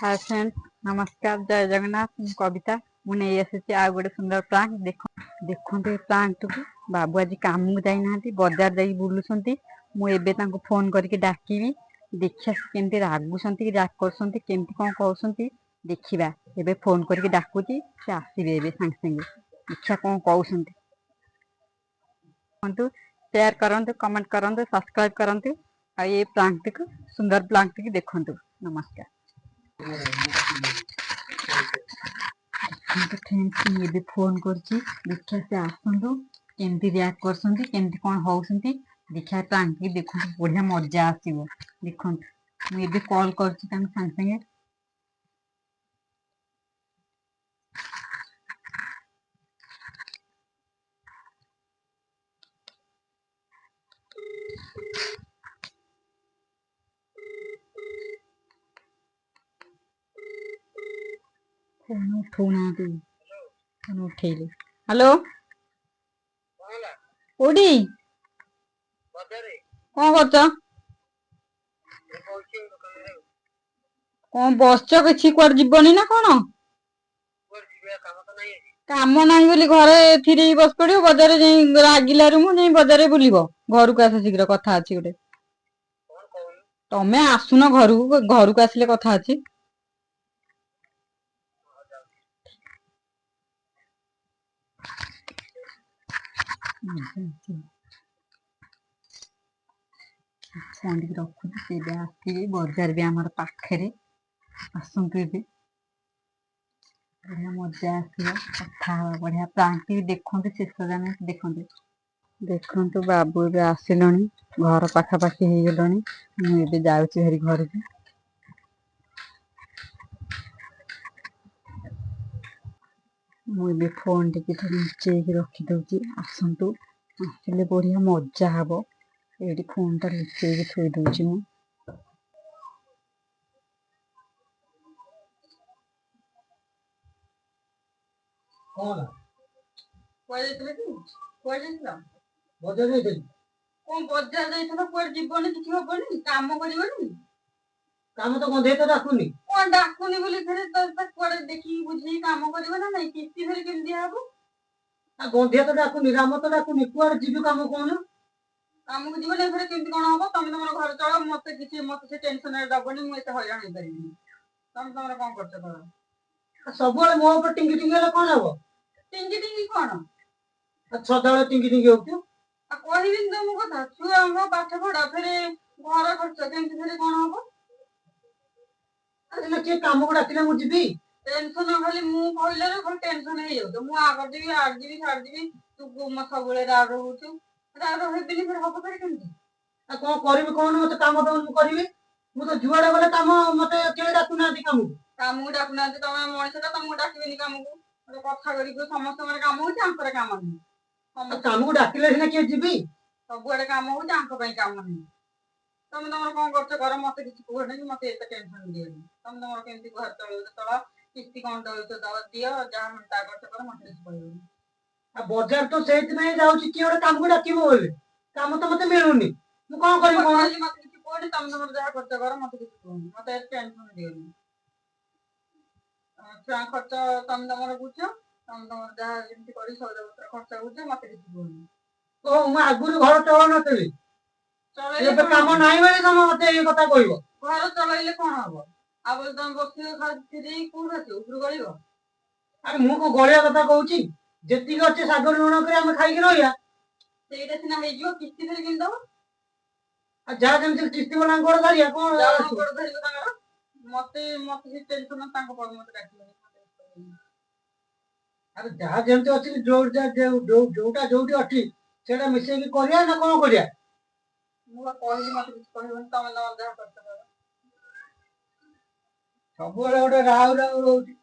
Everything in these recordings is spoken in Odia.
हाय फ्रेंड, नमस्कार, जय जगन्नाथ। मु कविता मुझे आसी आ गोटे सुंदर प्रांक देखते प्रांक को। बाबू आज काम जाना बजार जा बुलूं। मुझे फोन करके डाकिबी देखिया केमती रागुंट राग करमती कौन कहते देखा। एबे फोन करके डाकुची से आसबे सांगे सांगे देखा कौन कहते। शेयर करते, कमेंट करते, सब्सक्राइब करते। ये प्रांक को सुंदर प्रांक को देखु। नमस्कार। फ्रेंड्स फोन कर देखा से आसतु केमती रिएक्ट कर कौन होती देखा प्रांक देखो बढ़िया मजा आसो। देखो मुझे कॉल कर सांगे सांगे फोन उठौना फोन उठेले। हेलो कोडी कौन कर कौन बस कि कुआर जीवनी ना कौन काम ना घरे थी बस पड़ो बजार रागिल मुझे बजार बुल घर को आस शीघ्र कथा अच्छी गोटे तमें आसुन घर को आसिले कथा अच्छी। फोन टी रखुची आसवे बजार भी आम पाखे आसतु ए बढ़िया मजा आसो कथा बढ़िया प्रांक देखते शेष जाने देखते। देखु बाबू ए आसिल घर पाखापाखि हो गल मुझे जाऊँगी भारी घर को। मुझे फोन टी लुचेक रखीदे आसतु आसिले बढ़िया मजा हम ये फोन टा लुचेक थोदे मु। काम तो गंधे तो डाकुनी कौन डाकुनी बोली फिर कुआडे देखी बुझी काम करबो ना नहीं किस्ती फिर केम दिया हबो आ गंधे तो डाकुनी राम तो डाकुनी कुआडे जीव काम कोन काम को जीवन फिर केम कोन हबो तुम तमर घर चलो मते किछि मते से टेंशन रे दबनी मु एते हैरान हे परिनी तुम तमर कोन करछ कर सब वाले मो ऊपर टिंगी टिंगी ले कोन हबो टिंगी कोन आ सदाळे टिंगी टिंगी होतु आ कहिबिन तुम कथा छुआ हम पाठ पढा फिर घर खर्च केम फिर कोन हबो अरे के काम को डाकिले मु जीबी टेंशन खाली मु कहले रे खाली टेंशन हे जाउ मु आगर जीबी आग जीबी छाड़ जीबी तू म सबले राग होछु राग हेबिनी फिर हबो फिर केमती आ कोन करबी कोन मते काम दन मु करबी मु तो जुआडे गले काम मते के डाकु ना काम को डाकु ना तमे मଣିषटा तमु डाकिबेनी काम को तो कथा करी को समस्त माने काम होछि आंकर काम नहीं काम को डाकिले सिना के जीबी सबुआडे काम होछि आंक पई काम नहीं तुम तमर कौन करछ घर मते किछि कोह नहीं मते एते टेंशन दियनी तुम तमर केमती घर चलो चला किस्ती कौन दो तो दवा दियो जहां मन ता करछ कर मते किछि कहबो आ बाजार तो सेति नहीं जाउछि कि ओडे काम को डाकिबो बोले काम तो मते मिलुनी मु कोन करिम कोन मते किछि कोनी तुम तमर जहां करछ कर मते किछि कहनी मते टेंशन दियनी छुआ खर्च तुम तमर बुझ तुम तमर जहां जेमती करी सौदा पत्र खर्च बुझ मते किछि कहनी ओ मु आगुरु घर चलो नतली चले काम नाही बेले तुम मते ए कथा कहबो घर चलैले कोन हबो आ बोल तुम बसियो खातिर कोन अछि उपुर गळियो अरे मु को गळिया कथा कहूची जेति अछि सागर लुण करे हम खाइ के रहया सेटा सिना हे जियो किस्ती फेर किन दो आ जा जेमति किस्ती वाला गोड़ धरिया कोन गोड़ धरियो तांगर मते मते से टेंशन तांको पर मते डाकियो अरे जा जेमति अछि जोड़ जा जोटा जोटी अछि सेटा मिसे की करिया ना कोन करिया मु कहली मते किछ कहबन तमे न जा करछ कर सब वाले ओडे राव राव रोटी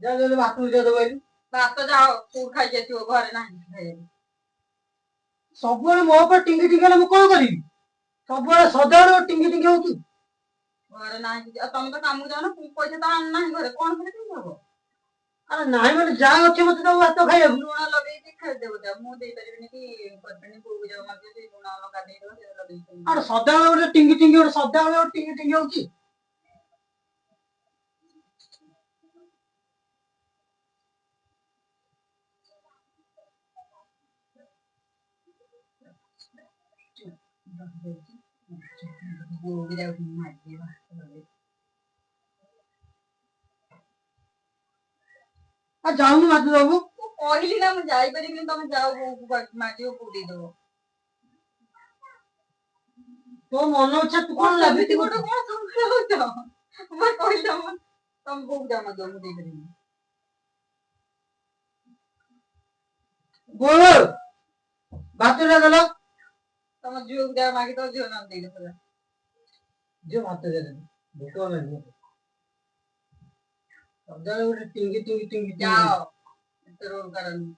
जा जा बात जा दो भाई बात तो जाओ तू खाइ जेतियो घरे नाही सब वाले मो पर टिंगी टिंगी ले मु कोन करी सब वाले सदाळे टिंगी टिंगी होतु ଘରେ ନାହିଁ ଆଉ ତମେ ତ କାମକୁ ଯାଉନ ପଇସା ତ ଆଣୁନାହିଁ ଘରେ କଣ ଫେରେ କେମିତି ହବ? ଆରେ ନାଇଁ ମାନେ ଯାହା ଅଛି ମତେ ଦବୁ ଭାତ ଖାଇବାକୁ। ଲୁଣ ଲଗେଇକି ଖାଇଦେବ ଯା ମୁଁ ଦେଇପାରିବିନି କି କରିପାରିନି ବୋଉକୁ ଯାଉ ମାଗିବ ସେଇ ଲୁଣ ଲଙ୍କା ଦେଇଦବ ସେଇଟା ଲଗେଇକି ଆରେ ସଦାବେଳେ ଗୋଟେ ଟିଙ୍ଗି ଟିଙ୍ଗି ଗୋଟେ ସଦାବେଳେ ଗୋଟେ ଟିଙ୍ଗି ଟିଙ୍ଗି ହଉଛି। ବୋଉକୁ ଯାଉଛି ମାଗିବା ଆଉ ଯାଉନୁ ଭାତ ଦବୁ। ମୁଁ କହିଲି ନା ମୁଁ ଯାଇପାରିବିନି ତମେ ଯାଅ ବୋଉକୁ ମାଗିବ ବୋଉ ଦେଇଦବ। ତୋ ମନ ଇଚ୍ଛା ତୁ କଣ ସେମିତି ଲାଗୁଛି ଗୋଟେ କଣ ସମ୍ଭାଳୁଛ ମୁଁ କହିଲି ତମ ବୋଉକୁ ଯାଅ ମାଗିବ ମୁଁ ଦେଇପାରିବିନି। ବୋଉ ଭାତଟା ଦେଲ। ତମ ଝିଅକୁ ଯାଅ ମାଗିଦବ ଝିଅ ନହେଲେ ଦେଇଦବ। ଝିଅ ଭାତ ଦେଲେ ଭୋକ ହେଲାଣି। ସଦାବେଳେ ଗୋଟେ ଟିଙ୍ଗି ଟିଙ୍ଗି ଟିଙ୍ଗି ଟିଙ୍ଗି ଯାଅ ହଉଛି। ଏତେ ରୋଲ କରନି।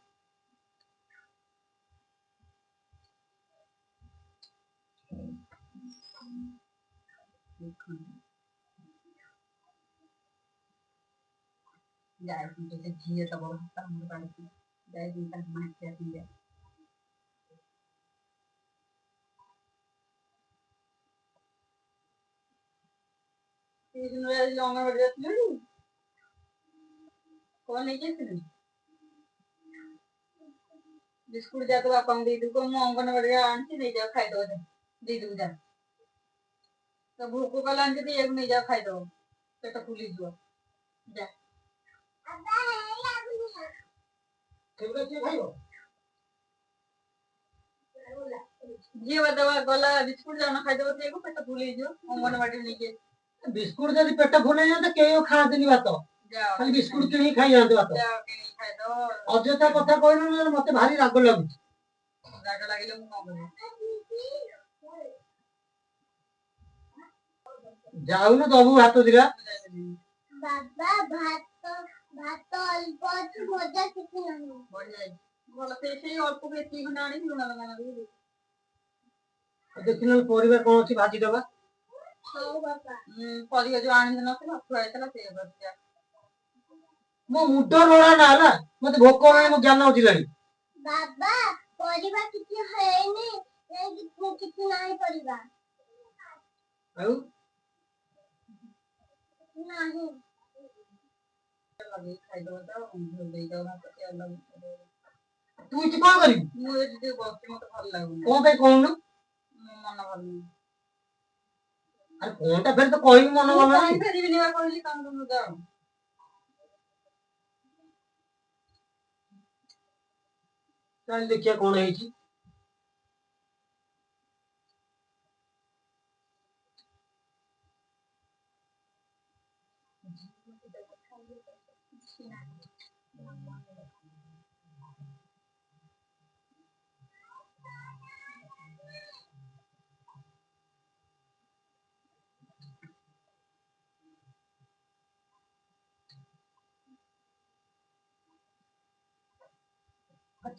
ଯାଇଥିଲି ସେ ଝିଅ ତ ବଡ ଆମର ବାড়িতে ଯାଇଥିଲି ତାକୁ ମାଗିବା ପାଇଁ ଟିଉସନରୁ ଆଜି ଅଙ୍ଗନବାଡି ଆସିଲଣି କଣ ନେଇକି ଆସିଲୁ? ବିସ୍କୁଟ ଯା ତ ବାପାଙ୍କୁ ଦେଇଦବୁ ମୁଁ ଅଙ୍ଗନବାଡିରେ ଆଣିଛି ନେଇଯାଅ ଖାଇଦବ ଦେଇଦବୁ ଯା ତ ଭୋକ କଲାଣି ଯଦି ଏକୁ ନେଇଯାଅ ଖାଇଦବ ପେଟ ଫୁଲିଯିବ ଯା। ସେଗୁଡା କିଏ ଖାଇବ? ଝିଅ ଦେବା ଗଲା ବିସ୍କୁଟ ଯାଉନ ଖାଇଦବ ସେଇଆକୁ ପେଟ ଫୁଲ ହେଇଯିବ ଅଙ୍ଗନବାଡିରେ ନେଇକି ବିସ୍କୁଟ ଯଦି ପେଟ ଫୁଲ ହେଇଯାନ୍ତା କେହି ଖାଆନ୍ତିନି ଭାତ। ଯାଅ ଖାଲି ବିସ୍କୁଟ କିଣିକି ଖାଇଯାଆନ୍ତି ଭାତ। ଯାଅ କିଣିକି ଖାଇଦବ। ଅଯଥା କଥା କହିଲୁ ନହେଲେ ମତେ ଭାରି ରାଗ ଲାଗୁଛି। ରାଗ ଲାଗିଲେ ମୁଁ କଣ କରିବି? ଯାଉନୁ ଦବୁ ଭାତ ଦିଟା। ବାବା ଭାତ ଅଳ୍ପ ଅଛି ଭଜା କିଛି ନାହିଁ। ଭଲ ସେଇ ଅଳ୍ପ ଏତିକି ଖଣ୍ଡେ ଆଣିକି ଲୁଣ ଲଙ୍କା ଲଗେଇକି ଦେଖି ନହେଲେ ପରିବା କଣ ଅଛି ଭାଜିଦବା। ପରିବା ଯୋଉ ଆଣିକି ନଥିଲା ଥୁଆ ହେଇଥିଲା ସେଇଆ କରିଛି। ମୋ ମୁଣ୍ଡ ନଳା ନା ହେଲା ମତେ ଭୋକ ହେଲାଣି ମୋ ଜ୍ଞାନ ହଜିଲାଣି। ବାବା ପରିବା କିଛି ହେଇନି କିଛି ନାହିଁ ପରିବା। ଆଉ ନାହିଁ। ଖାଇଦବ ତ ଦେଇଦବ ତୁ ଏଠି କଣ କରିବୁ? ମୁଁ ଏଠି ଟିକେ ବସିଛି ମତେ ଭଲ ଲାଗୁନି। କଣ ପାଇଁ କହୁନୁ? ମୋ ମନ ଭଲ ନାହିଁ। ଆରେ କଣଟା ଫେର ତ କହିବୁ ମନ ଭଲ ନାହିଁ। କହିପାରିବିନି ବା କହିଲି ତମେ ତମର ଯାଅ। ଚାଲ ଦେଖିବା କଣ ହେଇଛି।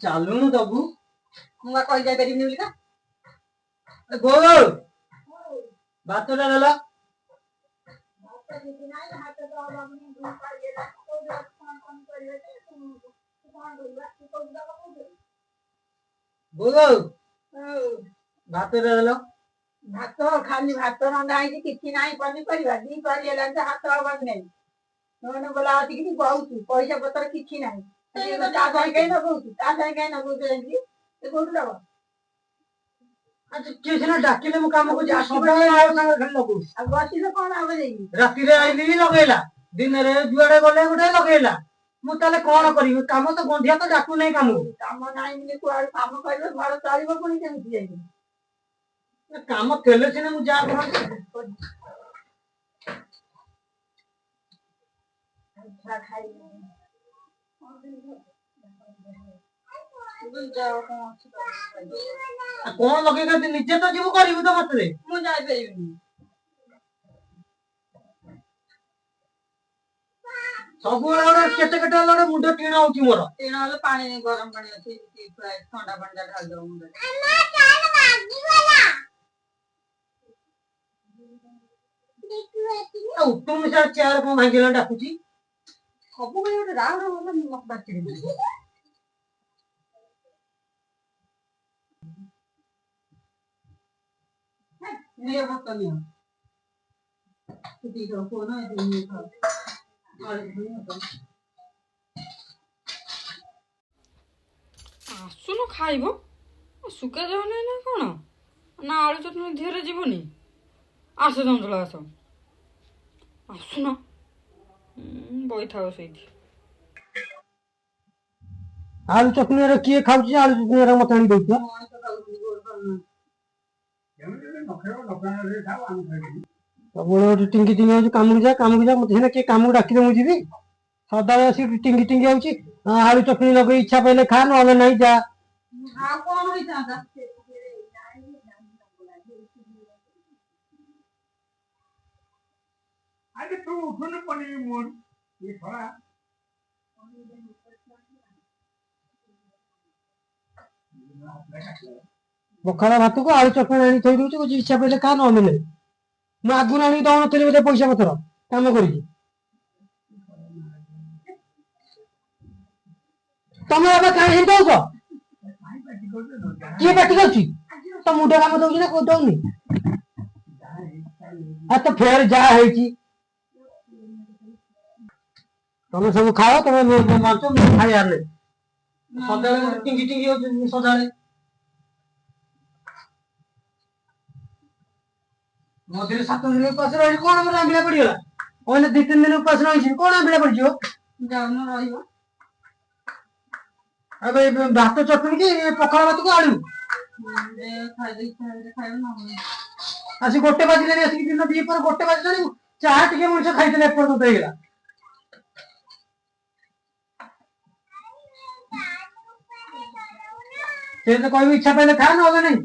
ଚାଲୁନୁ ଦବୁ। ମୁଁ ବା କହି ଯାଇପାରିବିନି ବୋଲିକା। ବୋଉ ଭାତଟା ଦେଲ। ବୋଉ ଭାତଟା ଦେଲ। ଭାତ ଖାଲି ଭାତ ରନ୍ଧା ହେଇଛି କିଛି ନାହିଁ ପନିପରିବା ଦି ପାରି ହେଲାଣି ଯେ ହାତ ହବାକୁ ନାହିଁ। ନହେଲେ ଗଲା ଆସିକି ବହୁଛୁ ପଇସା ପତ୍ର କିଛି ନାହିଁ। ତା ସାଙ୍ଗେ କାଇଁ ନଗଉଛୁ ତା ସାଙ୍ଗେ କାଇଁ ନଗଉଛୁ ଯାଇକି ସେ କୋଉଠୁ ଦବ? କିଏ ସିନା ଡାକିଲେ ମୁଁ କାମକୁ ଯିବି ସଦାବେଳେ ଆଉ ସାଙ୍ଗରେ ଖାଲି ଲଗଉଛି। ଆଉ ବସିଲେ କଣ ହବ ଯାଇକି? ରାତିରେ ଆଇଲି ଲଗେଇଲା ଦିନରେ ଯୁଆଡେ ଗଲେ ଗୋଟେ ଲଗେଇଲା। ମୁଁ ତାହେଲେ କଣ କରିବି କାମ ତ ଗନ୍ଧିଆ ତ ଡାକୁ ନାହିଁ କାମକୁ। କାମ ନାହିଁ ବୋଲି କୁଆଡେ କାମ କରିବ ଘର ଚଳିବ ପୁଣି କେମିତି ଯାଇକି? କାମ ଥିଲେ ସିନା ମୁଁ ଯାହା କରନ୍ତି। କଣ ଲଗେଇ ନିଜେ ତ ଯିବୁ କରିବୁ ତ ମତେ ମୁଁ ଯାଇପାରିବିନି। ସବୁବେଳେ ଗୋଟେ କେତେ କେତେ ହେଲେ ଗୋଟେ ମୁଣ୍ଡ ଟିଣ ହଉଛି ମୋର। ଟିଣ ହେଲେ ପାଣି ଗରମ ପାଣି ଅଛି ଥଣ୍ଡା ପାଣି ଟା ଢାଳି ଦବ ମୁଣ୍ଡରେ। ଉତ୍ତମ ସାର୍ ଚେୟାର କଣ ଭାଙ୍ଗିଲା ଡାକୁଛି। ସବୁବେଳେ ଗୋଟେ ରାଉ ରାଉ ହେଲେ ମତେ ବାକି ନିଅ ଭାତ ନିଅ। ଆସୁନ ଖାଇବ। ଶୁକା ଯାଉନି ନା କଣ? ନା ଆଳୁ ଚଟଣି ଧିଅରେ ଯିବନି? ଆସ ଚଞ୍ଚଳ ଆସ। ଆସୁନ ବଇଥାଅ ସେଇଠି। ଆଳୁ ଚଟଣି କିଏ ଖାଉଛି? ଆଳୁ ଚଟଣି ମତେ ଆଣି ଦଉଛ। ସବୁବେଳେ ଗୋଟେ ଟିଙ୍ଗି ଟିଙ୍ଗି ହଉଛି, କାମକୁ ଯା ମତେ ସିନା କିଏ କାମକୁ ଡାକିଲେ ମୁଁ ଯିବି। ସଦାବେଳେ ଆସିକି ଟିଙ୍ଗି ଟିଙ୍ଗି ହଉଛି। ଆଳୁ ଚଟଣି ଲଗେଇ ଇଚ୍ଛା ପାଇଲେ ଖା, ନହେଲେ ନାହିଁ ଯା। ଆଉ କଣ ହେଇଥାନ୍ତା? ଆରେ ତୁ ଉଠୁନୁ ପନିର ମୋର ଇଏ ଖରା। ପଖାଳ ଭାତକୁ ଆଳୁ ଚଟଣି ଆଣି ଥୋଇ ଦଉଛି, କହୁଛି ଇଚ୍ଛା ପଇଲେ ଖା, ନହେଲେ ନାହିଁ। ମୁଁ ଆଗରୁ ଆଣିକି ଦଉନଥିଲି ବୋଧେ ପଇସା ପତ୍ର କାମ କରିକି। ତମେ ଏବେ କାହିଁ ହେଇ ଦଉଛ? କିଏ ପାଟି କରୁଛି? ତ ମୁଣ୍ଡ କାମ ଦଉଛି ନା କୋଉ ଦଉନି? ଆଉ ତ ଫେର ଯାହା ହେଇଛି। ତମେ ସବୁ ଖାଅ, ତମେ ମାରୁଛ, ମୁଁ ଖାଇବାର ନାହିଁ। ସଦାବେଳେ ଗୋଟେ ଟିଙ୍ଗି ଟିଙ୍ଗି ହଉଛି ସଦାବେଳେ। ମଝିରେ 7 ଦିନ ଉପାସ ରହିଛି, କଣ ମୋର ଆମ୍ବିଳା ପଡିଗଲା? କହିଲେ 2-3 ଦିନ ଉପାସ ରହିଛି, କଣ ଆମ୍ବିଳା ପଡିଯିବ? ଯାଉନ ରହିବ। ଆଉ ଭାତ ଚଟଣି କି ପଖାଳ ଭାତକୁ ଆଳୁ। ଆସି 1 ବାଜିଲାଣି, ଆସିକି ଦିନ 2 1 ବାଜିଲାଣି। ଚାହା ଟିକେ ମଣିଷ ଖାଇଥିଲେ ଏପର୍ଯ୍ୟନ୍ତ ହେଇଗଲା। ସେ ତ କହିବୁ ଇଚ୍ଛା ପାଇଲେ ଖା, ନହେଲେ ନାହିଁ।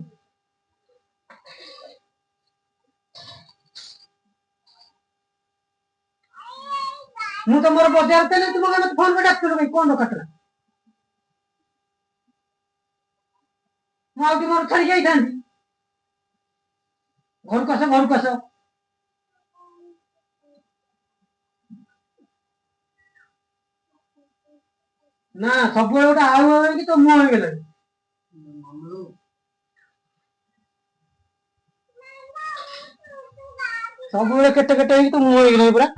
ମୁଁ ତ ମୋର ବଜାର ଥିଲେ ତୁମ ମତେ ଫୋନ କରି ଡାକୁଥିଲ, କଣ ଦରକାର ଥିଲା? ମୁଁ ଆଉ ଟିକେ ମୋର ଛାଡିକି ଯାଇଥାନ୍ତି। ଘରକୁ ଆସ, ଘରକୁ ଆସ। ନା ସବୁବେଳେ ଗୋଟେ ଆଳୁ ହେଇକି ତ ମୁହଁ ହେଇଗଲାଣି। ସବୁବେଳେ କେଟେ କେଟେ ହେଇକି ତ ମୁହଁ ହେଇଗଲାଣି ପୁରା।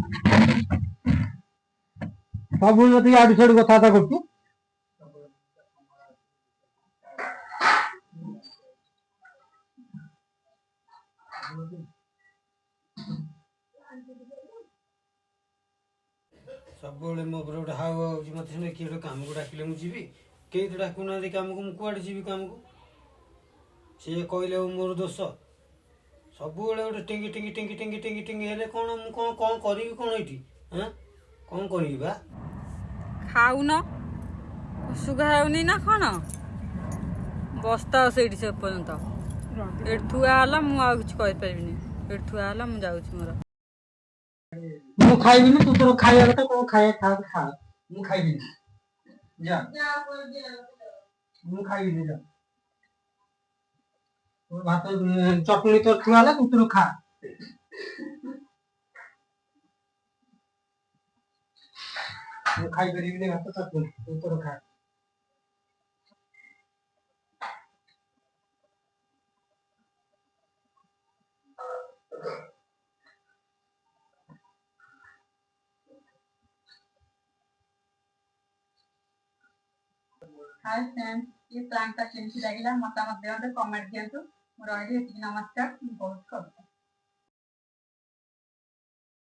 ସବୁବେଳେ ମତେ ଆଡୁ ସାଡୁ କଥାବାର୍ତ୍ତା କରୁଛୁ। ସବୁବେଳେ ମୋ ଉପରେ ଗୋଟେ ହାଉ ହଉଛି, ମତେ ସିନା କିଏ ଗୋଟେ କାମକୁ ଡାକିଲେ ମୁଁ ଯିବି। କେହି ତ ଡାକୁନାହାନ୍ତି କାମକୁ, ମୁଁ କୁଆଡେ ଯିବି କାମକୁ? ସିଏ କହିଲେ ମୋର ଦୋଷ। ସବୁବେଳେ ଗୋଟେ ଟିଙ୍ଗି ଟିଙ୍ଗି ଟିଙ୍ଗି ଟିଙ୍ଗି ଟିଙ୍ଗି ଟିଙ୍ଗି ହେଲେ କଣ, ମୁଁ କଣ କରିବି କଣ ଏଇଠି? କଣ କରିବି ବା? ଖାଉନ? ଶୁଗା ଯାଉନି ନା କଣ? ବସ୍ତାଅ ସେଇଠି ସେ ପର୍ଯ୍ୟନ୍ତ। ଏଠି ଥୁଆ ହେଲା, ମୁଁ ଆଉ କିଛି କହିପାରିବିନି। ଏଠି ଥୁଆ ହେଲା, ମୁଁ ଯାଉଛି ମୋର। ମୁଁ ଖାଇବିନି, ତୁ ତୋର ଖାଇବା କଥା କଣ ଖାଇବା ଖା। ମୁଁ ଖାଇବିନି, ଯା। ମୁଁ ଖାଇବିନି, ଯା। ଭାତ ଚଟଣି ତ ଥୁଆ ହେଲା, ତୁ ତୋର ଖା। ମୁଁ ଖାଇପାରିବିନି ଭାତ ଚଟଣି, ତୁ ତୋର ଖା। हाय फ्रेंड्स, ये प्लान का केमती लगिला मतामत दियंतु, कमेंट दियंतु। ମୁଁ ରହିଲି, ଏତିକି ନମସ୍କାର। ମୁଁ ବହୁତ